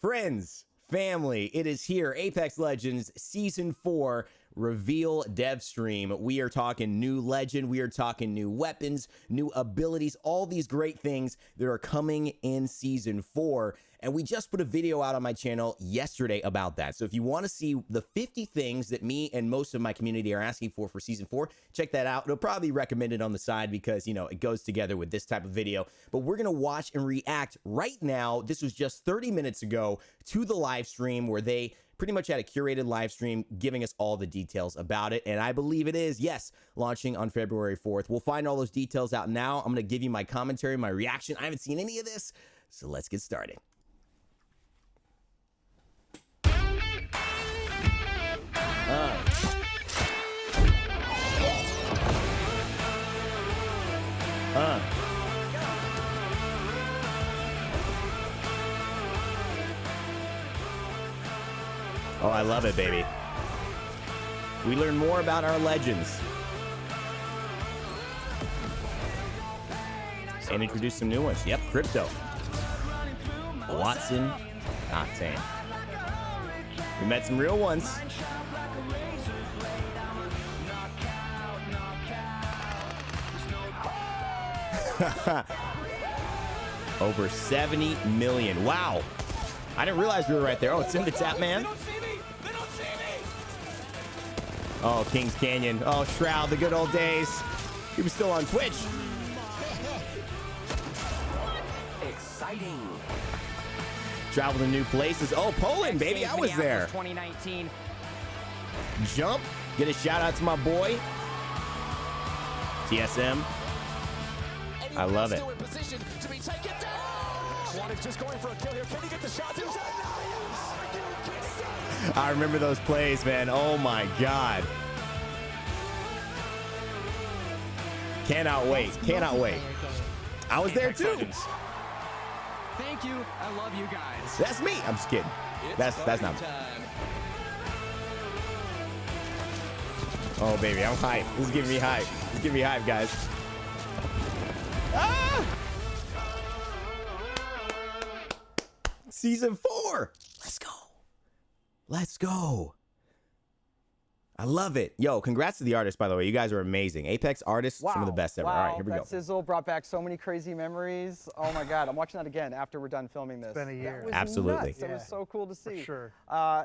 Friends, family, it is here. Apex Legends Season 4 reveal dev stream. We are talking new legend. We are talking new weapons, new abilities, all these great things that are coming in Season 4. And we just put a video out on my channel yesterday about that. So if you want to see the 50 things that me and most of my community are asking for Season 4, check that out. It'll probably be recommended on the side because, you know, it goes together with this type of video. But we're going to watch and react right now. This was just 30 minutes ago to the live stream where they pretty much had a curated live stream giving us all the details about it. And I believe it is, yes, launching on February 4th. We'll find all those details out now. I'm going to give you my commentary, my reaction. I haven't seen any of this, so let's get started. Oh, I love it, baby. We learn more about our legends. And introduce some new ones. Yep, Crypto. Watson. Octane. We met some real ones. Over 70 million. Wow. I didn't realize we were right there. Oh, it's in the tap, man. Oh, Kings Canyon. Oh, Shroud, the good old days. He was still on Twitch. Exciting. Travel to new places. Oh, Poland, baby. I was there. 2019. Jump. Get a shout out to my boy. TSM. I love it. Just going for a kill here. Can he get the shot? I remember those plays, man. Oh my God. Cannot wait. Cannot wait. I was there too. Thank you. I love you guys. That's me. I'm just kidding. That's not me. Oh baby, I'm hype. This is giving me hype. This is giving me hype, guys. Ah! Season 4. Let's go. Let's go. I love it. Yo, congrats to the artists, by the way. You guys are amazing. Apex artists, some of the best ever. Wow. All right, here we go. That sizzle brought back so many crazy memories. Oh my God, I'm watching that again after we're done filming this. It's been a year. That was Absolutely. nuts. That was so cool to see. For sure.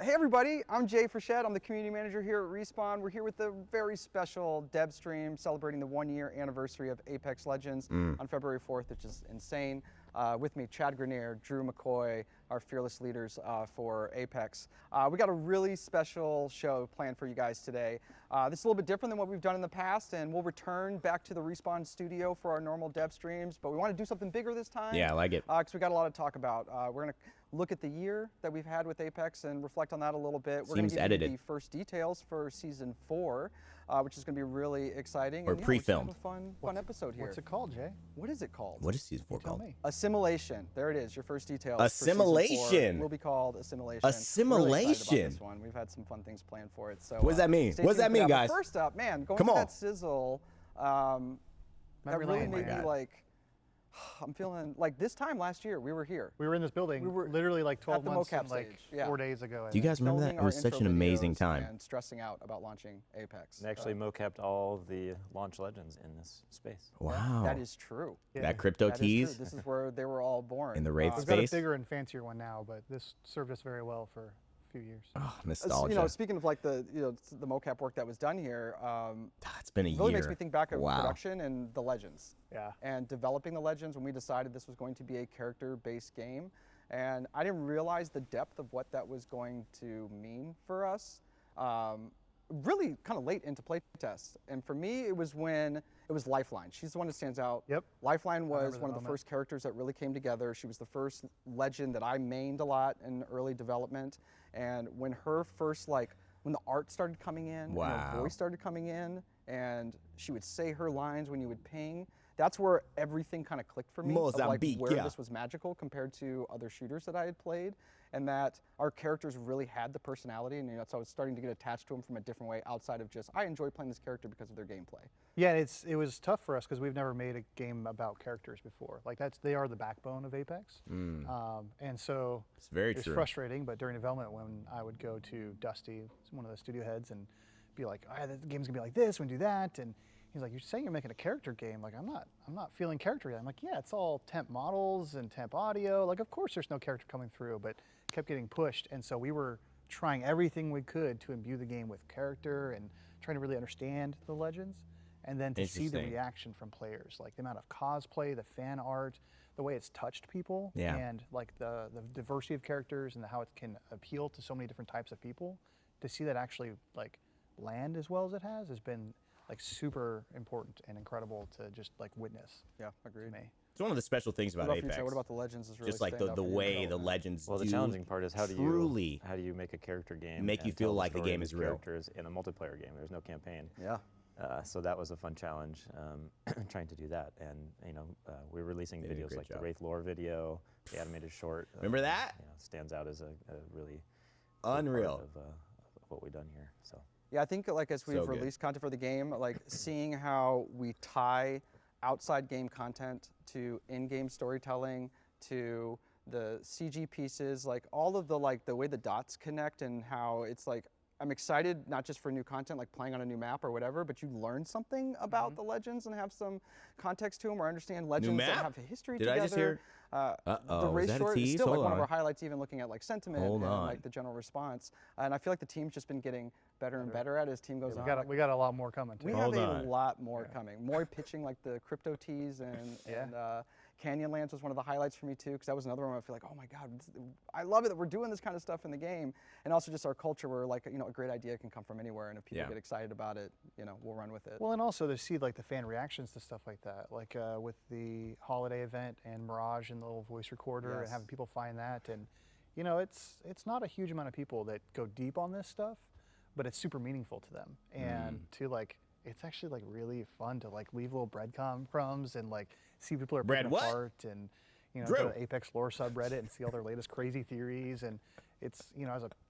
Hey everybody, I'm Jay Frechette. I'm the community manager here at Respawn. We're here with a very special dev stream celebrating the 1-year anniversary of Apex Legends on February 4th, which is insane. With me, Chad Grenier, Drew McCoy, our fearless leaders for Apex. We got a really special show planned for you guys today. This is a little bit different than what we've done in the past, and we'll return back to the Respawn studio for our normal dev streams, but we want to do something bigger this time. Yeah, I like it. Because we got a lot to talk about. We're going to look at the year that we've had with Apex and reflect on that a little bit. We're going to give you the first details for Season 4. Which is going to be really exciting. Or and, pre-filmed. Have a fun episode here. What's it called, Jay? What is it called? What is Season 4 called? Assimilation. There it is. Your first details. Assimilation. Will be called Assimilation. Assimilation. Really excited about this one. We've had some fun things planned for it. So what does that mean? What does that mean, guys? First up, man, going Come to on. that sizzle. That really made me like. I'm feeling like this time last year we were here. We were in this building We were literally like 12 at the months mocap and like stage, 4 days ago. Do you guys remember that? It was such an amazing time. And stressing out about launching Apex. They actually mocapped all of the launch legends in this space. Wow. That is true. Yeah. That crypto That is tease true. This is where they were all born. in the Wraith We've got a space. bigger and fancier one now, but this served us very well for a few years. Oh, nostalgia. You know, speaking of like the the mocap work that was done here, It's been a year. really makes me think back of Wow. production and the legends. Yeah. And developing the legends when we decided this was going to be a character-based game, and I didn't realize the depth of what that was going to mean for us. Really kind of late into playtest, and for me it was when it was Lifeline. She's the one that stands out. Yep. Lifeline was that one of the moment. first characters that really came together. She was the first legend that I mained a lot in early development, and when her first when the art started coming in, and Wow. her voice started coming in, and she would say her lines when you would ping, that's where everything kind of clicked for me. Mozambique, of like where yeah. this was magical compared to other shooters that I had played, and that our characters really had the personality, and so I was starting to get attached to them from a different way outside of just I enjoy playing this character because of their gameplay. Yeah, it was tough for us because we've never made a game about characters before. Like they are the backbone of Apex, and so It's very it's true. frustrating. But during development, when I would go to Dusty, one of the studio heads, and be like, the game's gonna be like this, we do that, and he's like, you're saying you're making a character game? Like, I'm not feeling character yet. I'm like, yeah, it's all temp models and temp audio. Like, of course there's no character coming through, but it kept getting pushed, and so we were trying everything we could to imbue the game with character and trying to really understand the legends. And then to see the Interesting. reaction from players, like the amount of cosplay, the fan art, the way it's touched people, Yeah. and like the diversity of characters and how it can appeal to so many different types of people, to see that actually like land as well as it has been like super important and incredible to just like witness. Yeah, agreed. To me. It's one of the special things about What about for you, Apex. Jay? What about the Legends is really Just like stand out the for you in way the development? Legends Well, the do challenging part is how do you make a character game make you and feel tell the like the story game of is the real. characters in a multiplayer game. There's no campaign. Yeah. So that was a fun challenge, trying to do that. And we're releasing They did a videos great like job. the Wraith lore video, the animated short. Remember that? Stands out as a really big Unreal. part of what we've done here. So. Yeah, I think like as we've So good. released content for the game, like seeing how we tie outside game content to in-game storytelling, to the CG pieces, like all of the way the dots connect, and how it's like I'm excited not just for new content like playing on a new map or whatever, but you learn something about the Legends and have some context to them or understand legends that map? have a history Did together. I just hear? The Uh-oh, race is that a short is tease? still like Hold one of on. our highlights, even looking at like sentiment Hold and on. like the general response. And I feel like the team's just been getting better and better at it as time goes on. We got a lot more coming too. We Hold have on. a lot more coming. More pitching like the crypto teas and Canyonlands was one of the highlights for me too, because that was another one where I feel like, oh my God, I love it that we're doing this kind of stuff in the game, and also just our culture where like a great idea can come from anywhere, and if people Yeah. get excited about it, we'll run with it. Well, and also to see like the fan reactions to stuff like that, like with the holiday event and Mirage and the little voice recorder, and Yes. having people find that, and it's not a huge amount of people that go deep on this stuff, but it's super meaningful to them, and to like it's actually like really fun to like leave little breadcrumbs and like see people are Bread picking what? apart, and go Drew. to the Apex lore subreddit and see all their latest crazy theories, and it's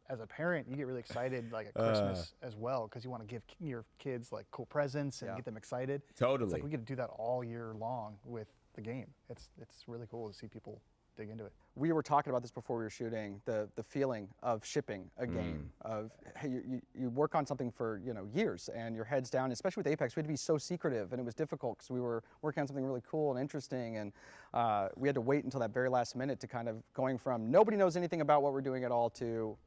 as a parent you get really excited like at Christmas as well, because you want to give your kids like cool presents and Yeah. get them excited. Totally. It's like we get to do that all year long with the game. It's really cool to see people dig into it. We were talking about this before we were shooting, the feeling of shipping a game, of hey, you work on something for years and your head's down, especially with Apex. We had to be so secretive, and it was difficult because we were working on something really cool and interesting, and we had to wait until that very last minute to kind of going from nobody knows anything about what we're doing at all to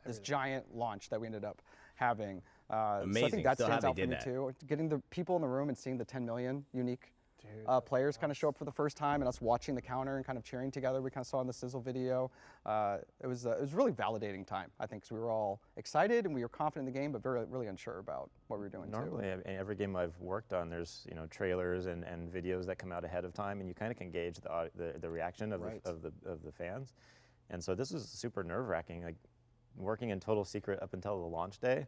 this giant launch that we ended up having. So I Amazing. think that Still how stands they out for did me that. too. Getting the people in the room and seeing the 10 million unique Dude, players kind of show up for the first time, and us watching the counter and kind of cheering together. We kind of saw in the sizzle video. It was really validating time, I think, because we were all excited and we were confident in the game, but really unsure about what we were doing Normally, too. in every game I've worked on, there's trailers and videos that come out ahead of time, and you kind of can gauge the reaction of Right. the fans. And so this was super nerve-wracking, like working in total secret up until the launch day,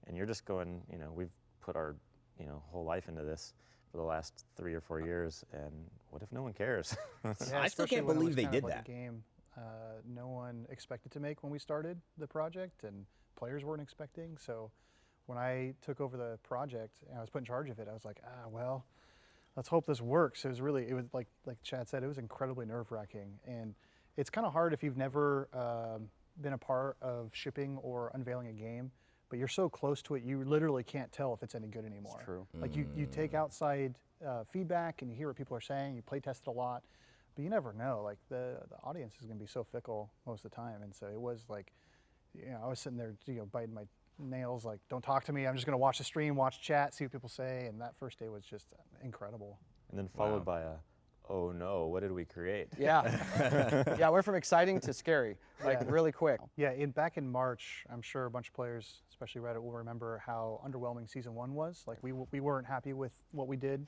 and you're just going, we've put our whole life into this for the last 3 or 4 years, and what if no one cares? Yeah, I still especially can't when it believe was they kind of did like that. A game no one expected to make when we started the project, and players weren't expecting. So when I took over the project and I was put in charge of it, I was like, well, let's hope this works. It was like Chad said, it was incredibly nerve-wracking, and it's kind of hard if you've never been a part of shipping or unveiling a game, but you're so close to it, you literally can't tell if it's any good anymore. It's true. Like you take outside feedback and you hear what people are saying, you play test it a lot, but you never know. Like the audience is going to be so fickle most of the time, and so it was like, I was sitting there, biting my nails, like, don't talk to me. I'm just going to watch the stream, watch chat, see what people say, and that first day was just incredible. And then followed by oh no, what did we create? Yeah, yeah, went from exciting to scary, like really quick. Yeah, back in March, I'm sure a bunch of players, especially Reddit, will remember how underwhelming Season 1 was. Like, we weren't happy with what we did.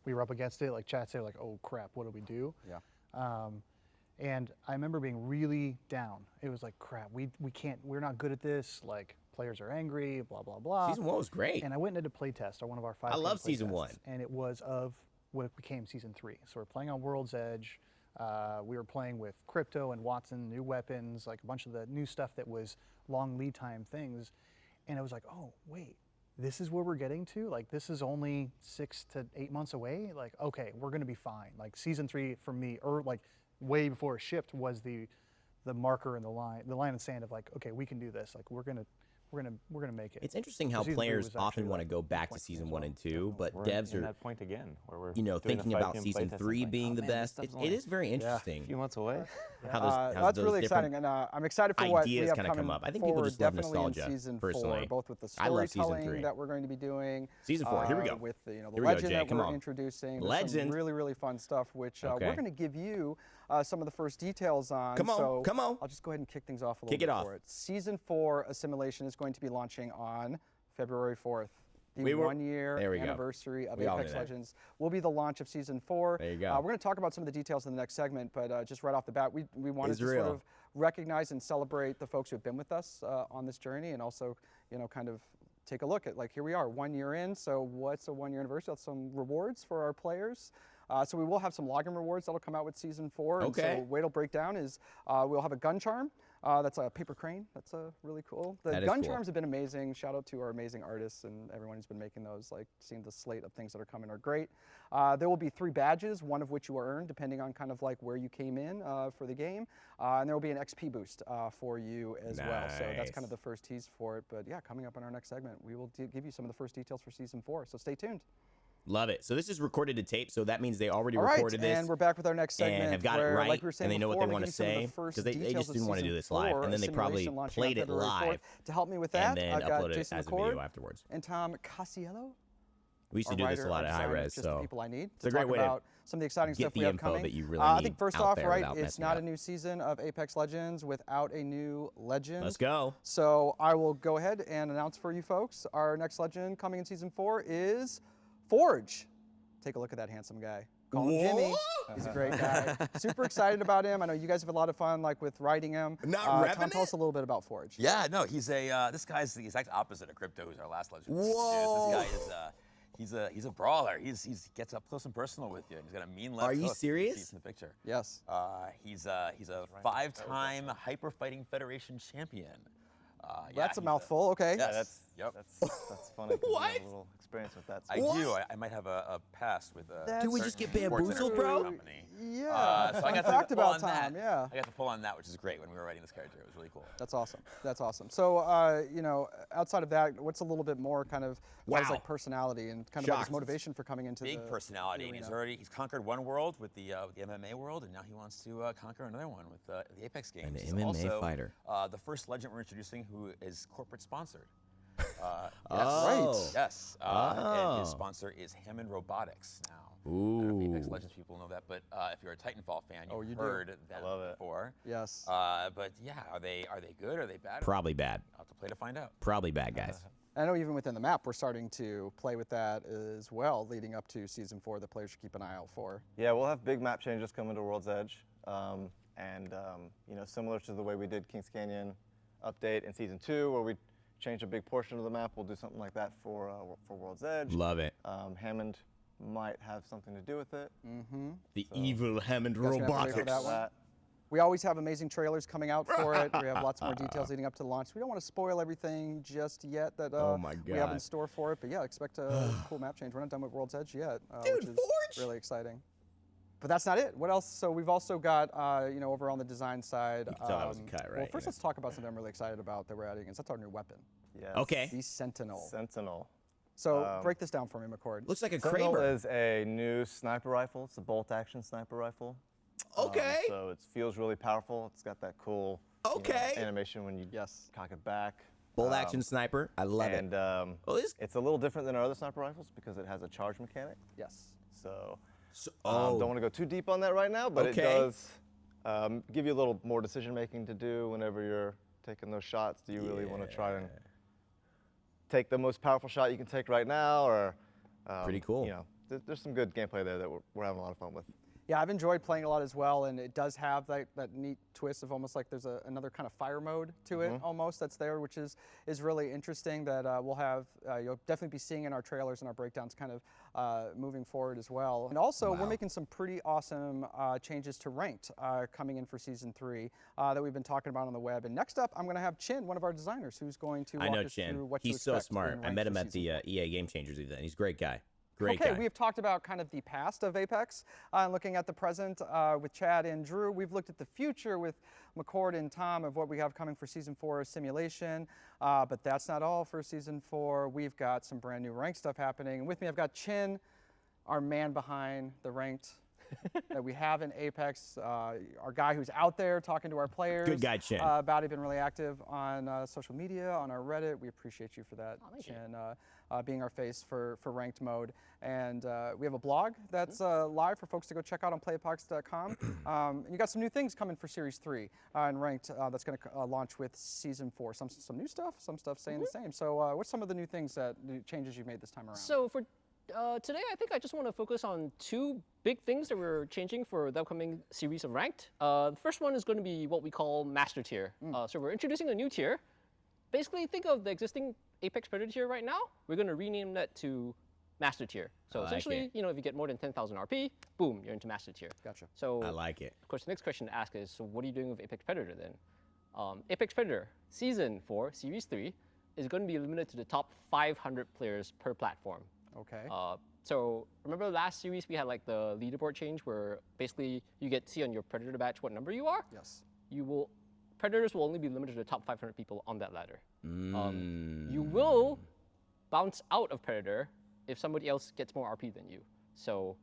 We were up against it. Like, chat said, like, oh crap, what do we do? Yeah. And I remember being really down. It was like, crap, we're not good at this. Like, players are angry, blah, blah, blah. Season 1 was great. And I went and did a play test on one of our 5 I love play Season tests, 1. and it was of what became Season 3. So we're playing on World's Edge. We were playing with Crypto and Watson, new weapons, like a bunch of the new stuff that was long lead time things. And it was like, oh, wait, this is where we're getting to? Like, this is only 6 to 8 months away? Like, okay, we're gonna be fine. Like, Season 3 for me, or like way before it shipped, was the marker in the line in the sand of like, okay, we can do this. Like, we're gonna make it. It's interesting how So Season 3 players was often actually, want to like, go back to 20 season as 1 well. and 2, but We're devs in are, that point again where we're you know, doing the thinking about 5 PM season playtest, 3 like, being oh, the man, this best. stuff's It only is very a interesting. few months away. How those, how That's those really different exciting, and I'm excited for what we ideas have kinda coming come up. I think people forward, just love definitely nostalgia, in season personally. 4, both with the I love season storytelling 3. that we're going to be doing. Season 4, here we go. With the, the Here we go, legend Jay, that come we're on. introducing. There's Legend. some really, really fun stuff, which Okay. we're going to give you some of the first details on. Come on, so come on. I'll just go ahead and kick things off a little Kick it bit off. for it. Season 4 Assimilation is going to be launching on February 4th. The We were- 1-year there we go. anniversary of We all knew Apex that. Legends will be the launch of Season 4. There you go. We're going to talk about some of the details in the next segment, but just right off the bat, we wanted to Israel. sort of recognize and celebrate the folks who have been with us on this journey, and also, kind of take a look at, like, here we are, 1 year in. So what's a 1-year anniversary? That's some rewards for our players. So we will have some login rewards that'll come out with Season 4. Okay. And so the way it'll break down is we'll have a gun charm. That's a paper crane. That's really cool. The That is gun cool. charms have been amazing. Shout out to our amazing artists and everyone who's been making those. Like, seeing the slate of things that are coming are great. There will be 3 badges, one of which you will earn depending on kind of like where you came in for the game. And there will be an XP boost for you as well. So that's kind of Nice. the first tease for it. But yeah, coming up in our next segment, we will give you some of the first details for Season 4. So stay tuned. Love it. So this is recorded to tape, so that means they already All right, recorded this. and we're back with our next segment. and have got it where, right, like we were saying and they know what before, they we want give to you some of say, the first 'cause they details just of didn't wanna Season do this live, 4, and then they probably Assimilation launching on played it February 4th. live To help me with that, and then I've got upload it Jason as a McCord video afterwards. and Tom Casiello. We used to our do this a writer, lot our at high designer, res, just so the people I need it's to a great talk way to about some of the exciting get stuff the we have info coming. that you really I need think first out off, there right, without it's messing not up. a new season of Apex Legends without a new legend. Let's go. So I will go ahead and announce for you folks, our next legend coming in Season 4 is Forge. Take a look at that handsome guy. Call him Jimmy. He's a great guy. Super excited about him. I know you guys have a lot of fun, like, with writing him. Not Tom, Revenant? tell us a little bit about Forge. Yeah, no, he's a this guy's the exact opposite of Crypto, who's our last legend. Whoa. This guy is he's a brawler. He gets up close and personal with you. He's got a mean left Are you hook. serious? See it in the picture. Yes. He's a 5-time Hyper Fighting Federation champion. That's a he's mouthful. Okay. Yes. That's funny. 'Cause you What? have a little experience with that. I stuff. do. I might have a past with a That's Did we just get certain sports bamboozled, entertainment bro? company. Yeah. So I Fun got fact to pull about on Tom. that. Yeah. I got to pull on that, which is great when we were writing this character. It was really cool. That's awesome. That's awesome. So, outside of that, what's a little bit more kind of about his, Wow. like, personality and kind of like his Shocked. motivation for coming into Big the personality, the and arena? he's conquered one world with the MMA world, and now he wants to conquer another one with the Apex games. An He's MMA also, fighter. The first legend we're introducing who is corporate sponsored. Yes. Oh. Yes. And Oh. his sponsor is Hammond Robotics now. I don't know if Apex Ooh. Legends people know that, but if you're a Titanfall fan, Oh, you've you do. heard that love it. before. Yes. But yeah, are they good? Are they bad? Probably bad. I'll have to play to find out. Probably bad, guys. I know even within the map, we're starting to play with that as well, leading up to Season 4 that players should keep an eye out for. Yeah, we'll have big map changes coming to World's Edge, similar to the way we did Kings Canyon update in Season 2, where we changed a big portion of the map. We'll do something like that for World's Edge. Love it. Hammond might have something to do with it. The evil Hammond guys gonna have to wait for robotics. that one? That- We always have amazing trailers coming out for it. We have lots more details leading up to the launch. We don't want to spoil everything just yet that Oh my we have in God. store for it. But yeah, expect a cool map change. We're not done with World's Edge yet, Dude, which is Forge! really exciting. But that's not it. What else? So we've also got, over on the design side. You can tell that was a cut, Well, right? first let's talk about something I'm really excited about that we're adding. That's our new weapon, yes. Okay. the Sentinel. Sentinel. So break this down for me, McCord. Looks like a Sentinel Kraber. is a new sniper rifle. It's a bolt-action sniper rifle. Okay. So it feels really powerful. It's got that cool Okay. animation when you Yes. cock it back. Bolt action sniper. I love And it. Oh, this. it's a little different than our other sniper rifles because it has a charge mechanic. Yes. So So, don't want to go too deep on that right now, but Okay. it does give you a little more decision making to do whenever you're taking those shots. Do you really want to try and take the most powerful shot you can take right now, or Pretty cool. There's some good gameplay there that we're having a lot of fun with. Yeah, I've enjoyed playing a lot as well, and it does have that neat twist of almost like there's another kind of fire mode to it almost that's there, which is really interesting that we'll have, you'll definitely be seeing in our trailers and our breakdowns kind of moving forward as well. And also, we're making some pretty awesome changes to Ranked coming in for Season 3 that we've been talking about on the web. And next up, I'm going to have Chin, one of our designers, who's going to walk us through what to He's so expect smart. in I Ranked met him for at Season the 4. EA Game Changers event. He's a great guy. Great Okay, guy. we have talked about kind of the past of Apex, looking at the present with Chad and Drew. We've looked at the future with McCord and Tom of what we have coming for Season 4 Assimilation, but that's not all for Season 4. We've got some brand new ranked stuff happening. And with me, I've got Chin, our man behind the ranked that we have in Apex, our guy who's out there talking to our players. Good guy, Chin. About it, been really active on social media, on our Reddit. We appreciate you for that, Chin, being our face for ranked mode. And we have a blog that's live for folks to go check out on playepox.com. And you got some new things coming for Series 3 and ranked that's going to launch with Season 4. Some new stuff, some stuff staying the same. So what's some of the new things new changes you've made this time around? So for today, I think I just want to focus on two big things that we're changing for the upcoming series of Ranked. The first one is going to be what we call Master Tier. So we're introducing a new tier. Basically, think of the existing Apex Predator tier right now. We're going to rename that to Master Tier. So essentially, you know, if you get more than 10,000 RP, boom, you're into Master Tier. Gotcha. So I like it. Of course, the next question to ask is, so what are you doing with Apex Predator then? Apex Predator Season 4, Series 3, is going to be limited to the top 500 players per platform. Okay. So remember last series we had like the leaderboard change where basically you get to see on your Predator badge what number you are? Yes. Predators will only be limited to the top 500 people on that ladder. You will bounce out of Predator if somebody else gets more RP than you. So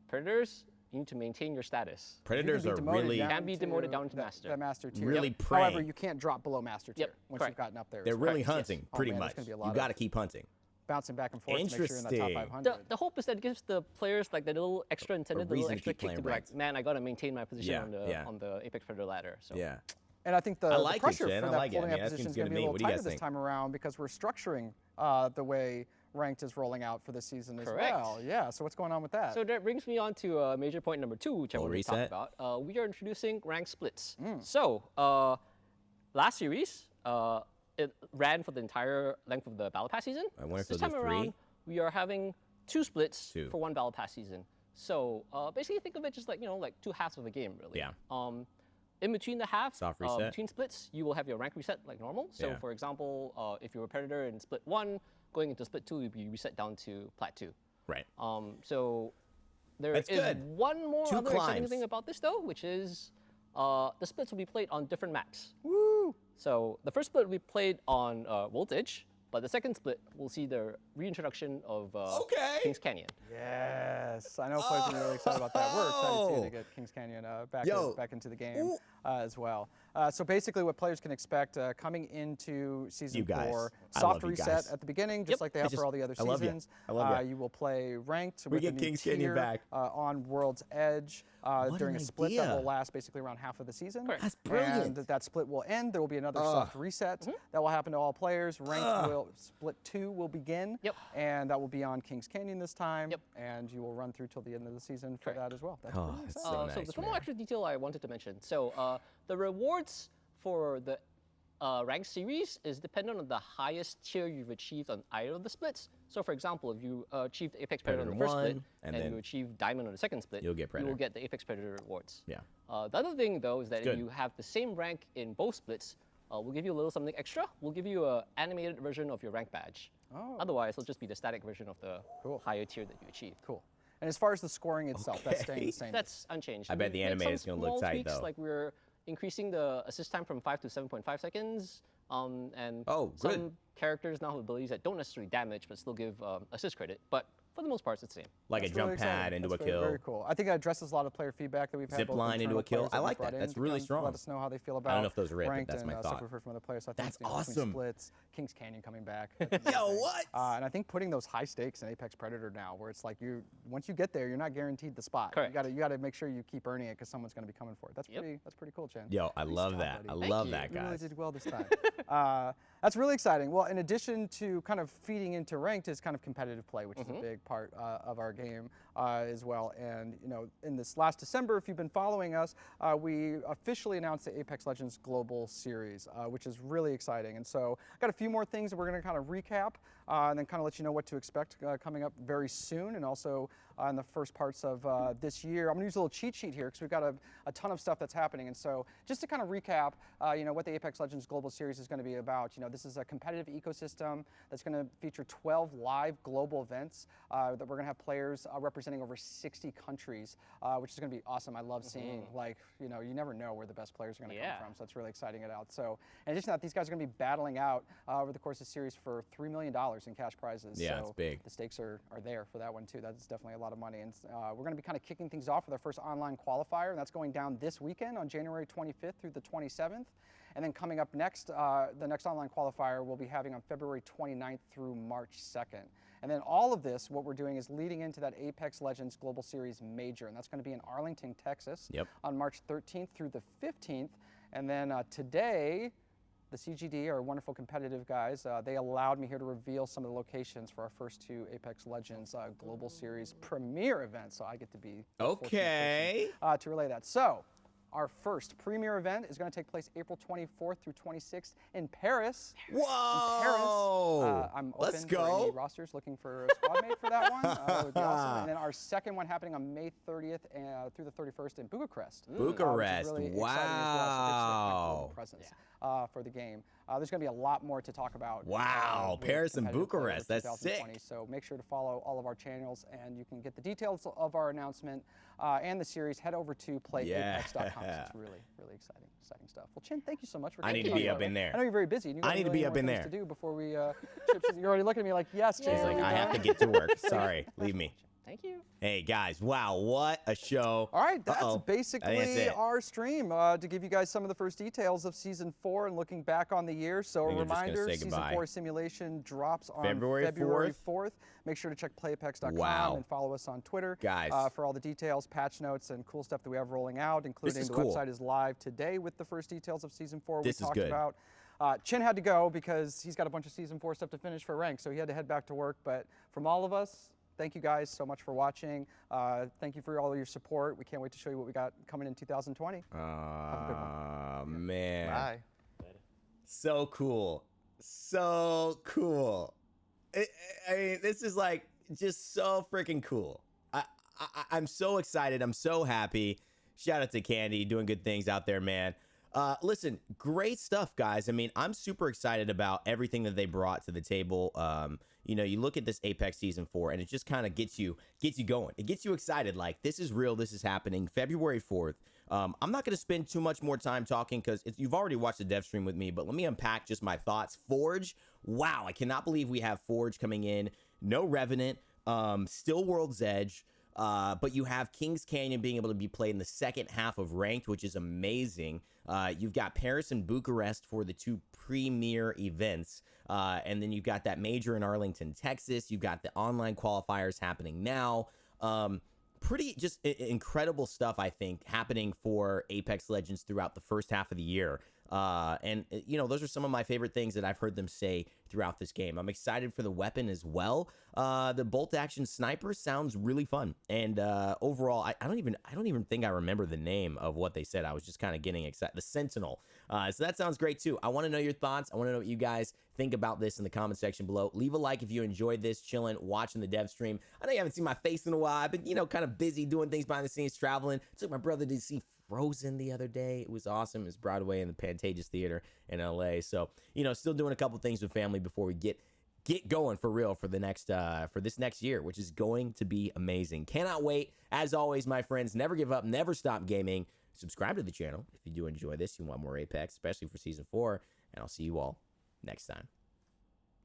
Predators, you need to maintain your status. Predators You are can be demoted really, down Can be demoted down to that- Master. That Master Tier. really Yep. praying. However, you can't drop below Master Tier once correct. you've gotten up there. they're as really well. hunting, Oh, pretty man, that's much. gonna be a You lot got to of keep hunting. bouncing back and forth to make sure you're in that top Interesting. 500. The hope is that it gives the players like the little extra incentive, the little reason to extra keep kick to playing be like, ranked. man, I got to maintain my position Yeah, on the Apex Predator ladder. So Yeah. And I think the like it, pressure Jen. for I that like it. I holding mean, that that position seems is going good to to be a me. little What do you tighter guys this think? time around because we're structuring the way Ranked is rolling out for this season as Correct. well. Yeah, so what's going on with that? So that brings me on to major point number 2, which I Full want to reset. talk about. We are introducing rank splits. So last series, it ran for the entire length of the Battle Pass season. I wonder if This they'll do time 3? around, we are having 2 splits Two. for one Battle Pass season. So basically, think of it just like like 2 halves of a game, really. Yeah. In between the halves, Soft reset. between splits, you will have your rank reset like normal. So Yeah. for example, if you were a Predator in split 1, going into split 2, you'll be reset down to plat 2. Right. So there is That's good. one more 2 other exciting climbs. thing about this though, which is the splits will be played on different maps. Woo! So the first split will be played on Voltage, but the second split will see the reintroduction of Okay. Kings Canyon. Yes, I know players are really excited about that. We're excited too to get Kings Canyon back into the game as well. So basically, what players can expect coming into Season You guys. 4, I soft love you reset guys. at the beginning, just Yep. like they have for all the other I love ya. seasons. I love ya. You will play Ranked We with get a new Kings Canyon tier back. on World's Edge during an a split that idea. will last basically around half of the season. Correct. That's brilliant. And that split will end. There will be another soft reset that will happen to all players. Ranked split 2 will begin. Yep. And that will be on Kings Canyon this time. Yep. And you will run through till the end of the season for that as well. That's Oh, pretty that's exciting. so So nice, there's one more man. extra detail I wanted to mention. So the rewards for the ranked series is dependent on the highest tier you've achieved on either of the splits. So for example, if you achieved Apex Predator on the Predator first split 1, and and then you achieve Diamond on the second split, you'll get you Predator. will get the Apex Predator rewards. Yeah. The other thing though is that good. if you have the same rank in both splits, we'll give you a little something extra. We'll give you an animated version of your rank badge. Oh. Otherwise, it'll just be the static version of the higher tier that you achieved. Cool. And as far as the scoring itself, that's staying the same. That's unchanged. I bet the We made anime some is gonna look small tight, tweaks, though. Like we're increasing the assist time from 5 to 7.5 seconds. And Oh, good. some characters now have abilities that don't necessarily damage, but still give assist credit. But for the most part, it's the same. Like That's a jump really pad exciting. into That's a very, kill. Very cool. I think that addresses a lot of player feedback that we've had. Zip both line into internal a kill. players I that we've like that. brought in That's to really come strong. Let us know how they feel about I don't know if those are it, but ranked that's and, my stuff thought. we've heard from other players. So I That's think between awesome. Splits, Kings Canyon coming back. Yo, what? And I think putting those high stakes in Apex Predator now, where it's like once you get there, you're not guaranteed the spot. Correct. You got to make sure you keep earning it because someone's going to be coming for it. That's Yep. pretty cool, Chen. Yo, I love job, that. buddy. I love you. that, You really guys. did well this time. That's really exciting. Well, in addition to kind of feeding into ranked is kind of competitive play, which is a big part of our game as well. And you know, in this last December, if you've been following us, we officially announced the Apex Legends Global Series, which is really exciting. And so I got a few more things that we're going to kind of recap and then kind of let you know what to expect coming up very soon, and also in the first parts of this year. I'm going to use a little cheat sheet here because we've got a ton of stuff that's happening. And so just to kind of recap, you know, what the Apex Legends Global Series is going to be about. You know, this is a competitive ecosystem that's going to feature 12 live global events that we're going to have players representing over 60 countries, which is going to be awesome. I love seeing, like, you know, you never know where the best players are going to come from, so it's really exciting it out. So in addition to that, these guys are going to be battling out over the course of the series for $3 million in cash prizes. Yeah, so it's big. The stakes are there for that one too. That's definitely a lot of money. And we're going to be kind of kicking things off with our first online qualifier, and that's going down this weekend on January 25th through the 27th. And then coming up next, the next online qualifier we'll be having on February 29th through March 2nd. And then all of this, what we're doing is leading into that Apex Legends Global Series Major, and that's going to be in Arlington, Texas on March 13th through the 15th. And then today, the CGD, our wonderful competitive guys, they allowed me here to reveal some of the locations for our first two Apex Legends Global Series premiere events. So I get to be the fortunate person, to relay that. So our first premiere event is going to take place April 24th through 26th in Paris. Whoa! In Paris. I'm Let's open go. for any rosters looking for a squad mate for that one. That would be awesome. And then our second one happening on May 30th through the 31st in Bucharest. Bucharest. Which is really Wow. exciting as well. So big global presence for the game. There's going to be a lot more to talk about. Wow, with Paris and competitive play Bucharest. over That's 2020. sick. So make sure to follow all of our channels, and you can get the details of our announcement and the series. Head over to playapex.com. So it's really, really exciting stuff. Well, Chin, thank you so much for I coming. need to be up in there. I know you're very busy. And you got I need to a be million up in more there. things to do before we you're already looking at me like, yes, Chin. He's like, I have to get to work. Sorry, leave me. Thank you. Hey guys, wow, what a show. All right, that's Uh-oh. basically That's it. our stream to give you guys some of the first details of Season 4 and looking back on the year. So I a think they're just gonna reminder, say Season goodbye. 4 Assimilation drops on February 4th. Make sure to check playapex.com Wow. and follow us on Twitter Guys. for all the details, patch notes, and cool stuff that we have rolling out, including is the cool. website is live today with the first details of Season 4 This we is talked good. about. Chin had to go because he's got a bunch of Season 4 stuff to finish for rank, so he had to head back to work. But from all of us, thank you guys so much for watching. Thank you for all your support. We can't wait to show you what we got coming in 2020. Have a good one. Man. Bye. So cool. So cool. I mean, this is like just so freaking cool. I'm so excited. I'm so happy. Shout out to Candy, doing good things out there, man. Listen, great stuff, guys. I mean, I'm super excited about everything that they brought to the table. You know, you look at this Apex Season 4, and it just kind of gets you going. It gets you excited. Like, this is real. This is happening. February 4th. I'm not going to spend too much more time talking because you've already watched the dev stream with me, but let me unpack just my thoughts. Forge. Wow, I cannot believe we have Forge coming in. No Revenant. Still World's Edge. But you have Kings Canyon being able to be played in the second half of Ranked, which is amazing. You've got Paris and Bucharest for the two premier events. And then you've got that major in Arlington, Texas. You've got the online qualifiers happening now. Pretty just incredible stuff, I think, happening for Apex Legends throughout the first half of the year. And, you know, those are some of my favorite things that I've heard them say throughout this game. I'm excited for the weapon as well. The bolt action sniper sounds really fun. And overall, I don't even think I remember the name of what they said. I was just kind of getting excited. The Sentinel. So that sounds great too. I want to know your thoughts. I want to know what you guys think about this in the comment section below. Leave a like if you enjoyed this, chilling, watching the dev stream. I know you haven't seen my face in a while. I've been, you know, kind of busy doing things behind the scenes, traveling. Took my brother to see Frozen the other day. It was awesome. It was Broadway in the Pantages Theater in LA. So, you know, still doing a couple things with family before we get going for real for the next for this next year, which is going to be amazing. Cannot wait. As always, my friends, never give up, never stop gaming. Subscribe to the channel if you do enjoy this. You want more Apex, especially for Season 4, and I'll see you all next time.